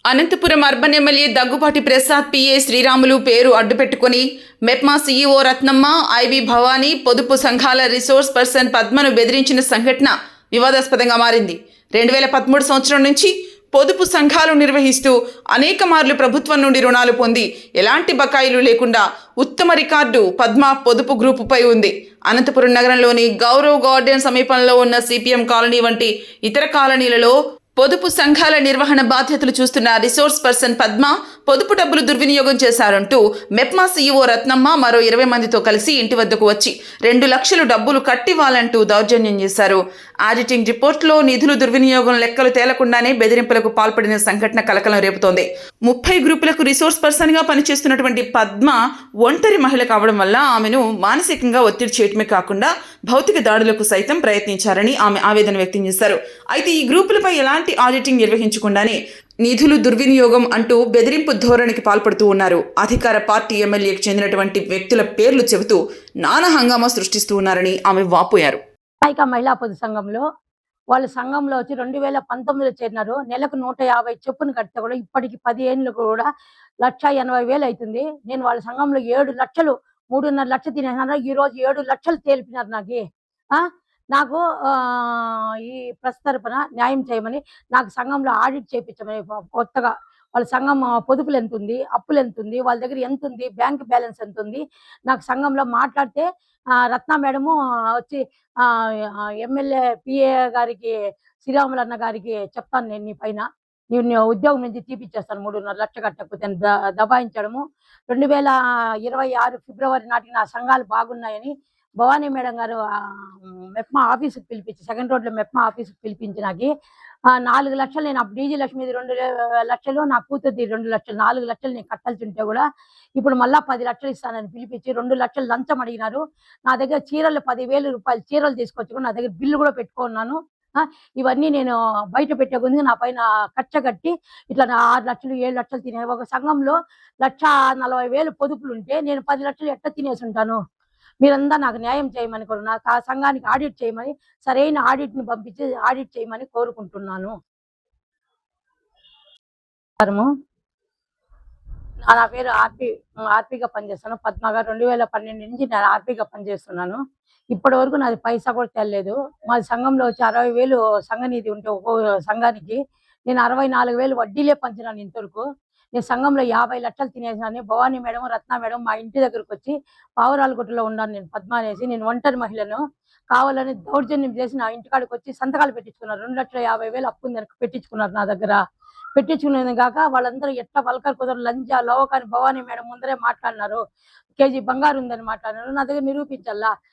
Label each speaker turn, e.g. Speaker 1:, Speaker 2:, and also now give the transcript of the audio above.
Speaker 1: Anantapuram urban MLA Daggubati Prasad PA Sriramulu పేరు అడ్డుపెట్టుకుని MEPMA CEO Ratnamma, IB Bhavani పొదుపు సంఘాల రిసోర్స్ పర్సన్ పద్మను బెదిరించిన సంఘటన వివాదాస్పదంగా మారింది. 2013 సంవత్సరం నుంచి పొదుపు సంఘాలు నిర్వహిస్తూ అనేక మార్లు ప్రభుత్వం నుండి రుణాలు పొంది ఎలాంటి బకాయిలు లేకుండా ఉత్తమ రికార్డు పద్మ పొదుపు గ్రూపుపై ఉంది. అనంతపురం నగరంలోని గౌరవ్ గార్డెన్ సమీపంలో ఉన్న సిపిఎం కాలనీ వంటి ఇతర కాలనీలలో పొదుపు సంఘాల నిర్వహణ బాధ్యతలు చూస్తున్న రిసోర్స్ పర్సన్ పద్మ పొదుపు డబ్బులు దుర్వినియోగం చేశారంటూ మెప్మా సీఈఓ రత్నమ్మ మరో 20 మందితో కలిసి ఇంటి వద్దకు వచ్చి 2 లక్షలు డబ్బులు కట్టివ్వాలంటూ దౌర్జన్యం చేశారు. ఆడిటింగ్ రిపోర్టులో నిధులు దుర్వినియోగం లెక్కలు తేలకుండానే బెదిరింపులకు పాల్పడిన సంఘటన కలకలం రేపుతోంది. 30 గ్రూపులకు రిసోర్స్ పర్సన్గా పనిచేస్తున్నటువంటి పద్మ ఒంటరి మహిళ కావడం వల్ల ఆమెను మానసికంగా ఒత్తిడి చేయటమే కాకుండా భౌతిక దాడులకు సైతం ప్రయత్నించారని ఆమె ఆవేదన వ్యక్తం చేశారు. అయితే ఈ గ్రూపులపై ఎలాంటి ఆడిటింగ్ నిర్వహించకుండానే నిధులు దుర్వినియోగం అంటూ బెదిరింపు ధోరణికి పాల్పడుతూ ఉన్నారు. అధికార పార్టీ ఎమ్మెల్యేకి చెందినటువంటి వ్యక్తుల పేర్లు చెబుతూ నానా హంగామా సృష్టిస్తూ ఉన్నారని ఆమె వాపోయారు.
Speaker 2: మహిళా పొదుపు సంఘంలో వాళ్ళ సంఘంలో వచ్చి 2019లో చేరినారు. నెలకు 150 చొప్పున కడితే కూడా ఇప్పటికి 10 ఏళ్ళు కూడా 1,80,000 అవుతుంది. నేను వాళ్ళ సంఘంలో 7 లక్షలు 3.5 లక్షలు తినేసినారు. ఈ రోజు 7 లక్షలు తేలిపినారు నాకు ఈ ప్రెస్ తరపున న్యాయం చేయమని, నాకు సంఘంలో ఆడిట్ చేయించమని కొత్తగా వాళ్ళ సంఘం పొదుపులు ఎంత ఉంది, అప్పులు ఎంత ఉంది, వాళ్ళ దగ్గర ఎంత ఉంది, బ్యాంక్ బ్యాలెన్స్ ఎంత ఉంది, నాకు సంఘంలో మాట్లాడితే రత్న మేడము వచ్చి ఎమ్మెల్యే పిఏ గారికి శ్రీరాములు అన్న గారికి చెప్తాను, నేను నీ పైన నేను ఉద్యోగం నుంచి తీపిచ్చేస్తాను 3.5 లక్షలు కట్టకపోతే దబాయించడము. 2026 ఫిబ్రవరి నాటికి నా సంఘాలు బాగున్నాయని భవానీ మేడం గారు మెప్మా ఆఫీసుకు పిలిపించి, సెకండ్ రోడ్లో మెప్మా ఆఫీసుకు పిలిపించి నాకు 4 లక్షలు, నేను అప్పుడు డీజీ లక్ష్మి 2 లక్షలు, నా కూతురుది 2 లక్షలు, 4 లక్షలు నేను కట్టాల్సి ఉంటే కూడా ఇప్పుడు మళ్ళా 10 లక్షలు ఇస్తానని పిలిపించి 2 లక్షలు లంచం అడిగినారు. నా దగ్గర చీరలు 10,000 రూపాయలు చీరలు తీసుకొచ్చి నా దగ్గర బిల్లు కూడా పెట్టుకున్నాను. ఇవన్నీ నేను బయట పెట్టే కొద్దిగా నా పైన కచ్చ కట్టి ఇట్లా 6 లక్షలు 7 లక్షలు తినే ఒక సంఘంలో 1,40,000 పొదుపులు ఉంటే నేను 10 లక్షలు ఎట్లా తినేసి ఉంటాను? మీరంతా నాకు న్యాయం చేయమని నాకు ఆ సంఘానికి ఆడిట్ చేయమని, సరైన ఆడిట్ని పంపించి ఆడిట్ చేయమని కోరుకుంటున్నాను. నా పేరు ఆర్పీగా పనిచేస్తాను. పద్మ గారు 2012 నుంచి నేను ఆర్పీగా పనిచేస్తున్నాను. ఇప్పటి వరకు నాది పైసా కూడా తెల్లలేదు. మా సంఘంలో వచ్చి 60,000 సంఘ నిధి ఉంటే ఒక్కో సంఘానికి నేను 64,000 వడ్డీలే పంచినాను ఇంతవరకు. నేను సంఘంలో 50 లక్షలు తినేసినాను. భవానీ మేడం, రత్న మేడం మా ఇంటి దగ్గరకు వచ్చి పావురాలగుట్టలో ఉన్నాను నేను పద్మ అనేసి. నేను ఒంటరి మహిళను, కావాలని దౌర్జన్యం చేసి నా ఇంటికాడికి వచ్చి సంతకాలు పెట్టించుకున్నారు. 2,50,000 అప్పు ఉందని పెట్టించుకున్నారు నా దగ్గర. పెట్టించుకునేది కాక వాళ్ళందరూ ఎట్లా పలకరు కుదరు లంజా లోవకాని భవానీ మేడం ముందరే మాట్లాడినారు. కేజీ బంగారు ఉందని మాట్లాడినారు. నా దగ్గర నిరూపించాలా?